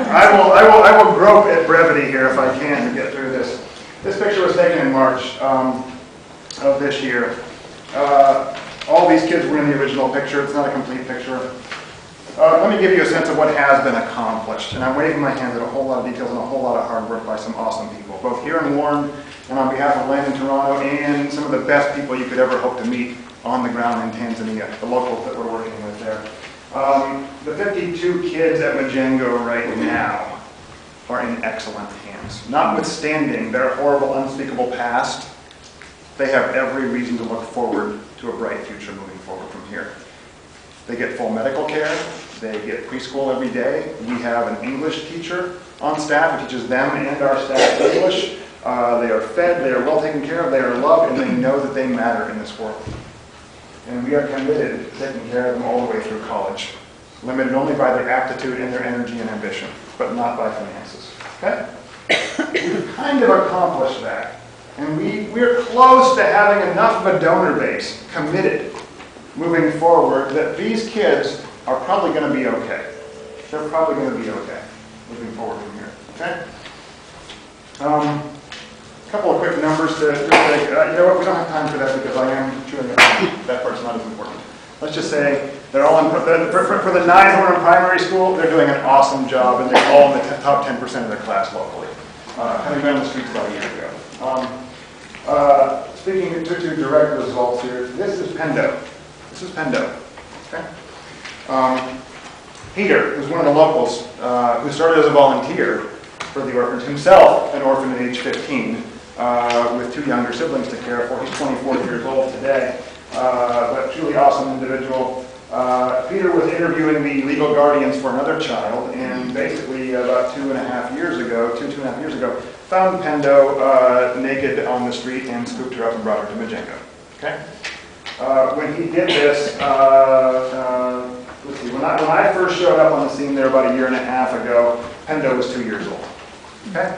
I will grope at brevity here if I can to get through this. This picture was taken in March of this year. All these kids were in the original picture. It's not a complete picture. Let me give you a sense of what has been accomplished. And I'm waving my hands at a whole lot of details and a whole lot of hard work by some awesome people, both here in Warren and on behalf of Land in Toronto and some of the best people you could ever hope to meet on the ground in Tanzania, the locals that we're working with there. The 52 kids at Majengo right now are in excellent hands. Notwithstanding their horrible, unspeakable past, they have every reason to look forward to a bright future moving forward from here. They get full medical care. They get preschool every day. We have an English teacher on staff who teaches them and our staff English. They are fed, they are well taken care of, they are loved, and they know that they matter in this world. And we are committed to taking care of them all the way through college, limited only by their aptitude and their energy and ambition, but not by finances. Okay? We've kind of accomplished that. And we're close to having enough of a donor base committed moving forward that these kids are probably going to be okay. They're probably going to be okay moving forward from here. Okay? A couple of quick numbers to just say, you know what, we don't have time for that because I am chewing it. That part's not as important. Let's just say they're all in, for the 9 who are in primary school, they're doing an awesome job and they're all in the top 10% of their class locally. Having been on the streets about a year ago. Speaking to direct results here, this is Pendo. This is Pendo. Okay? Peter, who's one of the locals, who started as a volunteer for the orphanage, himself an orphan at age 15, with 2 younger siblings to care for. He's 24 years old today, but truly awesome individual. Peter was interviewing the legal guardians for another child, and basically about 2.5 years ago, found Pendo naked on the street and scooped her up and brought her to Majengo. Okay? When he did this, let's see, when I first showed up on the scene there about 1.5 years ago, Pendo was 2 years old. Okay?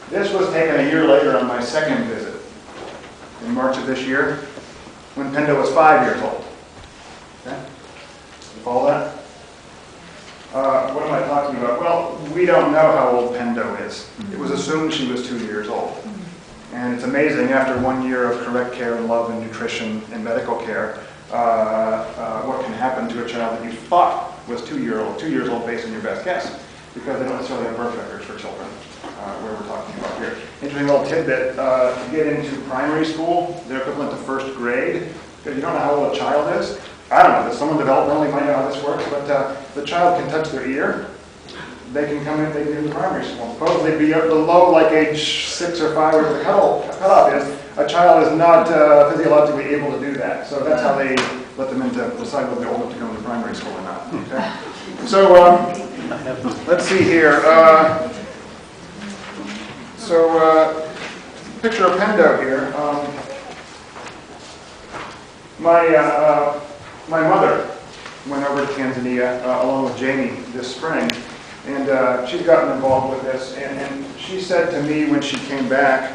This was taken a year later on my second visit, in March of this year, when Pendo was 5 years old. Okay? You follow that? What am I talking about? Well, we don't know how old Pendo is. It was assumed she was 2 years old. And it's amazing, after 1 year of correct care and love and nutrition and medical care, what can happen to a child that you thought was 2 years old based on your best guess, because they don't necessarily have birth records for children, where we're talking about here. Interesting little tidbit, to get into primary school, they're equivalent to first grade, because you don't know how old a child is. I don't know, does someone developmentally might know how this works, but the child can touch their ear. They can come in, they can do the primary school. Supposedly be below like age 6 or 5, where the cutoff is, a child is not physiologically able to do that. So that's how they let them in to decide whether they're old enough to go to primary school or not. Okay? So let's see here. Picture of Pendo here. My mother went over to Tanzania along with Jamie this spring. And she's gotten involved with this, and she said to me when she came back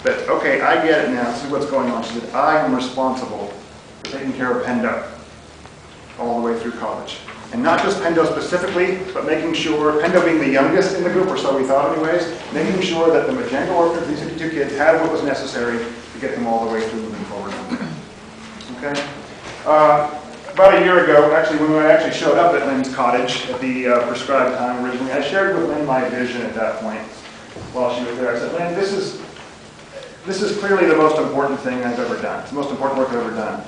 that, okay, I get it now, this is what's going on. She said, I am responsible for taking care of Pendo all the way through college. And not just Pendo specifically, but making sure, Pendo being the youngest in the group, or so we thought anyways, making sure that the Majengo Orphanage, these 52 kids, had what was necessary to get them all the way through moving forward. Okay? About a year ago, actually, when I actually showed up at Lynn's cottage at the prescribed time originally, I shared with Lynn my vision at that point while she was there. I said, Lynn, this is clearly the most important thing I've ever done. It's the most important work I've ever done.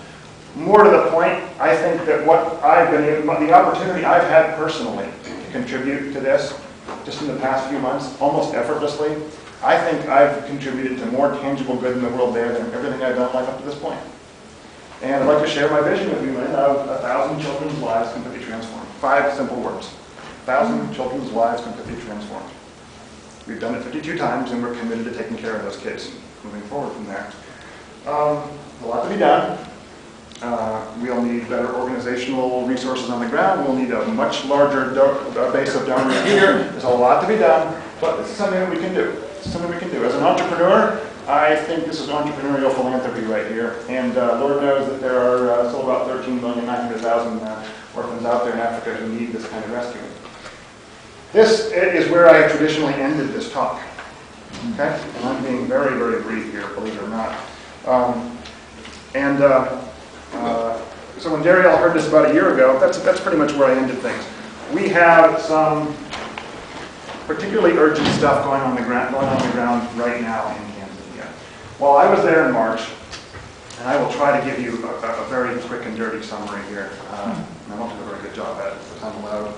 More to the point, I think that the opportunity I've had personally to contribute to this, just in the past few months, almost effortlessly, I think I've contributed to more tangible good in the world there than everything I've done in life up to this point. And I'd like to share my vision with you, Lynn, of 1,000 children's lives completely transformed. 5 simple words. 1,000 children's lives completely transformed. We've done it 52 times, and we're committed to taking care of those kids moving forward from there. A lot to be done. We'll need better organizational resources on the ground. We'll need a much larger base of donors here. There's a lot to be done, but this is something that we can do. It's something we can do. As an entrepreneur, I think this is entrepreneurial philanthropy right here. And Lord knows that there are still about 13,900,000 orphans out there in Africa who need this kind of rescuing. This is where I traditionally ended this talk. Okay? And I'm being very, very brief here, believe it or not. So when Dariel heard this about a year ago, that's pretty much where I ended things. We have some particularly urgent stuff going on the ground right now in Tanzania. While I was there in March, and I will try to give you a very quick and dirty summary here. And I won't do a very good job at it if I'm allowed.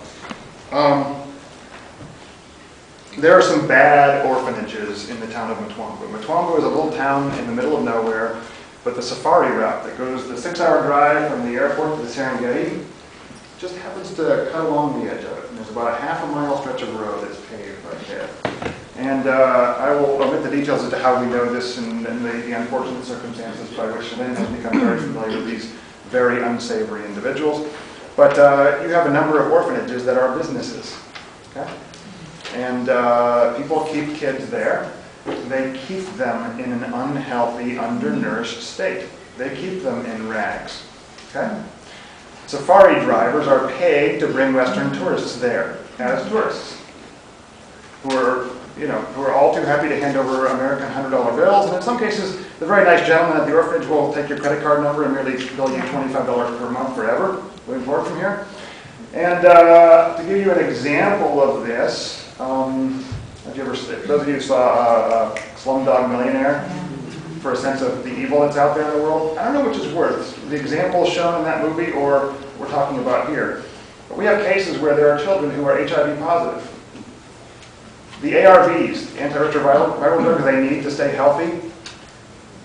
There are some bad orphanages in the town of Mtwambu. Mtwambu is a little town in the middle of nowhere, but the safari route that goes the 6-hour drive from the airport to the Serengeti just happens to cut along the edge of it. And there's about a half-a-mile stretch of road that's paved right there. And I will omit the details as to how we know this and the unfortunate circumstances by which Lynn has become very familiar with these very unsavory individuals. But you have a number of orphanages that are businesses. Okay? And people keep kids there. They keep them in an unhealthy, undernourished state. They keep them in rags. Okay? Safari drivers are paid to bring Western tourists there as tourists, who are all too happy to hand over American $100 bills. And in some cases, the very nice gentleman at the orphanage will take your credit card number and merely bill you $25 per month forever, moving forward from here. And to give you an example of this, those of you who saw Slumdog Millionaire, for a sense of the evil that's out there in the world, I don't know which is worse, the example shown in that movie or we're talking about here. But we have cases where there are children who are HIV positive. The ARVs, antiretroviral drugs they need to stay healthy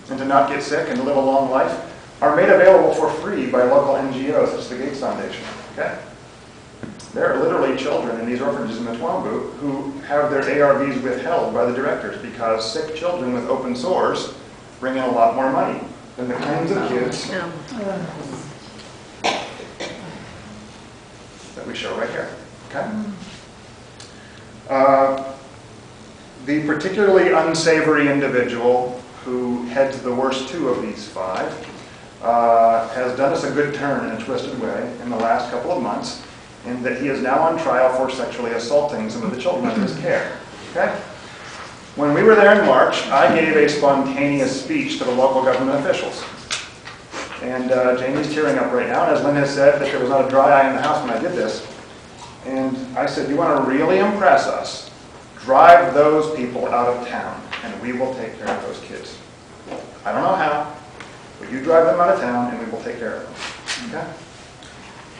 and to not get sick and to live a long life, are made available for free by local NGOs such as the Gates Foundation. Okay? There are literally children in these orphanages in Mtwambu who have their ARVs withheld by the directors because sick children with open sores bring in a lot more money than the kinds of kids that we show right here. Okay? The particularly unsavory individual who heads the worst two of these 5 has done us a good turn in a twisted way in the last couple of months, in that he is now on trial for sexually assaulting some of the children under his care. Okay? When we were there in March, I gave a spontaneous speech to the local government officials. And Jamie's tearing up right now, and as Lynn has said, that there was not a dry eye in the house when I did this. And I said, you want to really impress us, drive those people out of town, and we will take care of those kids. I don't know how, but you drive them out of town, and we will take care of them. Okay?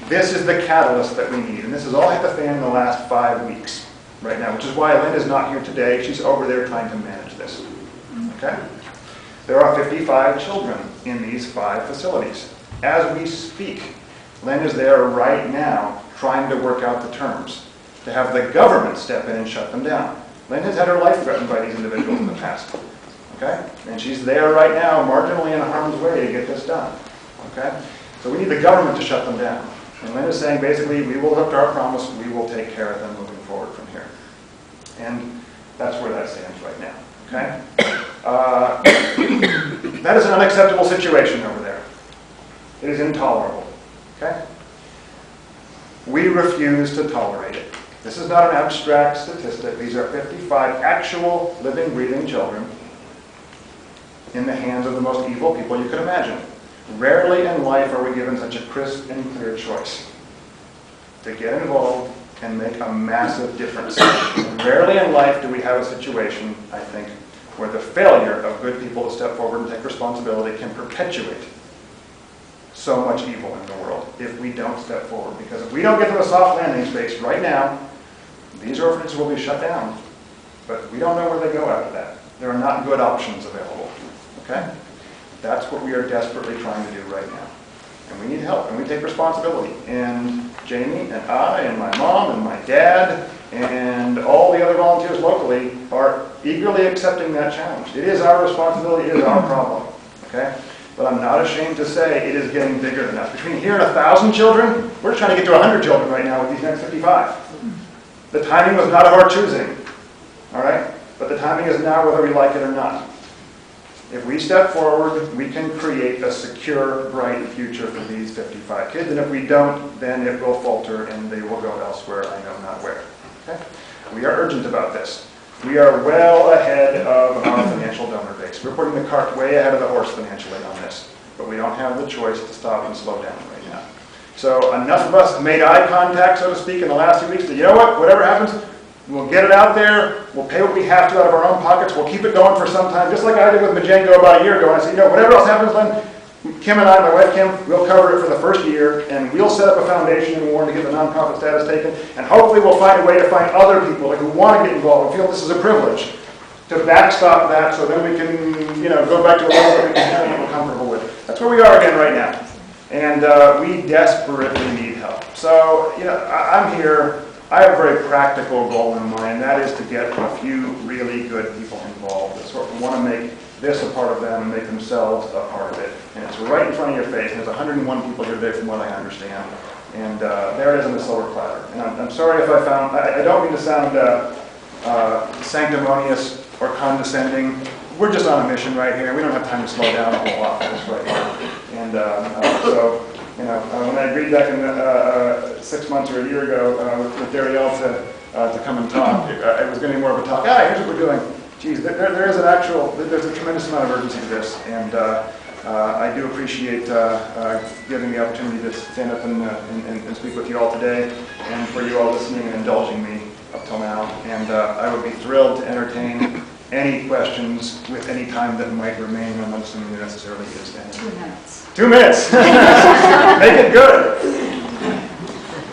This is the catalyst that we need, and this has all hit the fan in the last 5 weeks right now, which is why Lynn is not here today. She's over there trying to manage this. Okay? There are 55 children in these 5 facilities. As we speak, Lynn is there right now trying to work out the terms to have the government step in and shut them down. Lynn has had her life threatened by these individuals in the past. Okay? And she's there right now, marginally in harm's way to get this done. Okay? So we need the government to shut them down. And Lynn is saying, basically, we will live to our promise, we will take care of them moving forward from here. And that's where that stands right now. Okay? That is an unacceptable situation over there. It is intolerable. Okay? We refuse to tolerate it. This is not an abstract statistic. These are 55 actual living, breathing children in the hands of the most evil people you could imagine. Rarely in life are we given such a crisp and clear choice to get involved and make a massive difference. And rarely in life do we have a situation, I think, where the failure of good people to step forward and take responsibility can perpetuate so much evil in the world if we don't step forward. Because if we don't get them a soft landing space right now, these orphanages will be shut down. But we don't know where they go after that. There are not good options available. Okay? That's what we are desperately trying to do right now. And we need help, and we take responsibility. And Jamie and I and my mom and my dad and all the other volunteers locally are eagerly accepting that challenge. It is our responsibility, it is our problem. Okay? But I'm not ashamed to say it is getting bigger than us. Between here and 1,000 children, we're trying to get to 100 children right now with these next 55. The timing was not of our choosing. All right? But the timing is now whether we like it or not. If we step forward, we can create a secure, bright future for these 55 kids. And if we don't, then it will falter and they will go elsewhere, I know not where. Okay? We are urgent about this. We are well ahead of our financial donor base. We're putting the cart way ahead of the horse financially on this, but we don't have the choice to stop and slow down right now. So enough of us made eye contact, so to speak, in the last few weeks that, you know what, whatever happens, we'll get it out there, we'll pay what we have to out of our own pockets, we'll keep it going for some time, just like I did with Majengo about a year ago. And I said, you know, whatever else happens, Len, Kim and I, my wife Kim, we'll cover it for the first year, and we'll set up a foundation in Warren to get the nonprofit status taken, and hopefully we'll find a way to find other people who want to get involved and feel this is a privilege to backstop that, so then we can, you know, go back to a level that we can feel comfortable with. That's where we are again right now, and we desperately need help. So, you know, I'm here. I have a very practical goal in mind, and that is to get a few really good people involved that sort of want to make this a part of them and make themselves a part of it. And it's right in front of your face. And there's 101 people here today from what I understand. And there it is in the silver platter. And I'm sorry if I don't mean to sound sanctimonious or condescending. We're just on a mission right here. We don't have time to slow down a whole lot for this right here. And so, you know, when I agreed back in 6 months or a year ago with Darielle to come and talk, it was going to be more of a talk. Here's what we're doing. Geez, there's a tremendous amount of urgency to this, and I do appreciate giving the opportunity to stand up and speak with you all today, and for you all listening and indulging me up till now. And I would be thrilled to entertain any questions with any time that might remain. I'm not assuming there necessarily is any. 2 minutes. 2 minutes. Make it good.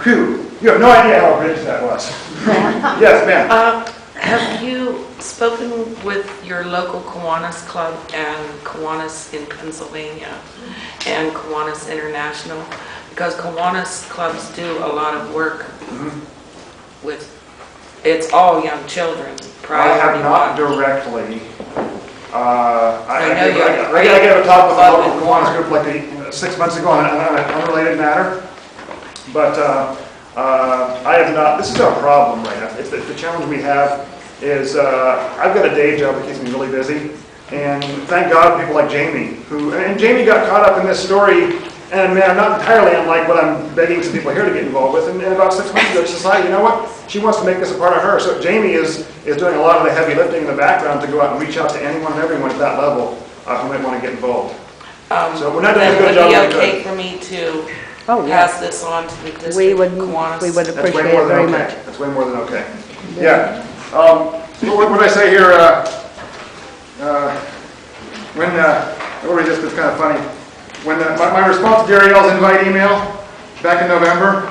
Whew. You have no idea how rich that was. Yes, ma'am. Have you spoken with your local Kiwanis Club and Kiwanis in Pennsylvania and Kiwanis International? Because Kiwanis clubs do a lot of work with, it's all young children. I have not directly. I know you're I gave a talk with the local Kiwanis group like 6 months ago on an unrelated matter, but I have not. This is our problem right now. It's the challenge we have is I've got a day job that keeps me really busy, and thank God for people like Jamie, and Jamie got caught up in this story, and man, I'm not entirely unlike what I'm begging some people here to get involved with, and about 6 months ago, she decided, you know what, she wants to make this a part of her, so Jamie is doing a lot of the heavy lifting in the background to go out and reach out to anyone and everyone at that level who might want to get involved. So we're not doing a good job. Would it be okay for me to pass this on to the district? We would Kiwanis? appreciate it very much. That's way more than okay. Yeah. What did I say here? It's kind of funny. When my response to Darielle's invite email back in November,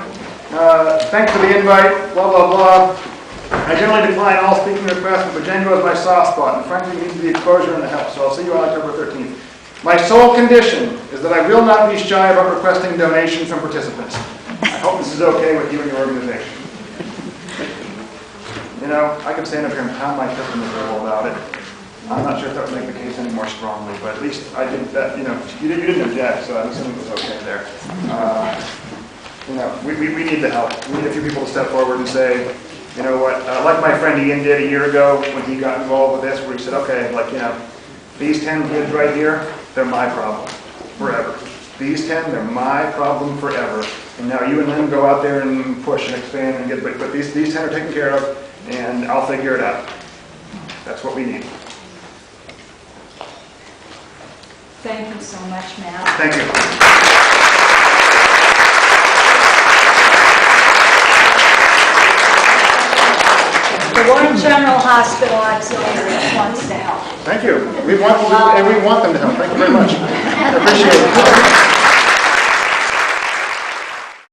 thanks for the invite, blah, blah, blah. I generally decline all speaking requests, but Majengo is my soft spot, and frankly needs the exposure and the help, so I'll see you on October 13th. My sole condition is that I will not be shy about requesting donations from participants. I hope this is okay with you and your organization. You know, I could stand up here and pound my fist on the table about it. I'm not sure if that would make the case any more strongly, but at least I did that, you know, you didn't object, so I'm assuming it was okay there. You know, we need the help. We need a few people to step forward and say, you know what, like my friend Ian did a year ago when he got involved with this, where he said, okay, like, you know, these 10 kids right here, they're my problem forever. These 10, they're my problem forever. And now you and Lynn go out there and push and expand and get, but these 10 are taken care of, and I'll figure it out. That's what we need. Thank you so much, Matt. Thank you. The Warren General Hospital Auxiliary wants to help. Thank you. We want them to help. Thank you very much. I appreciate it.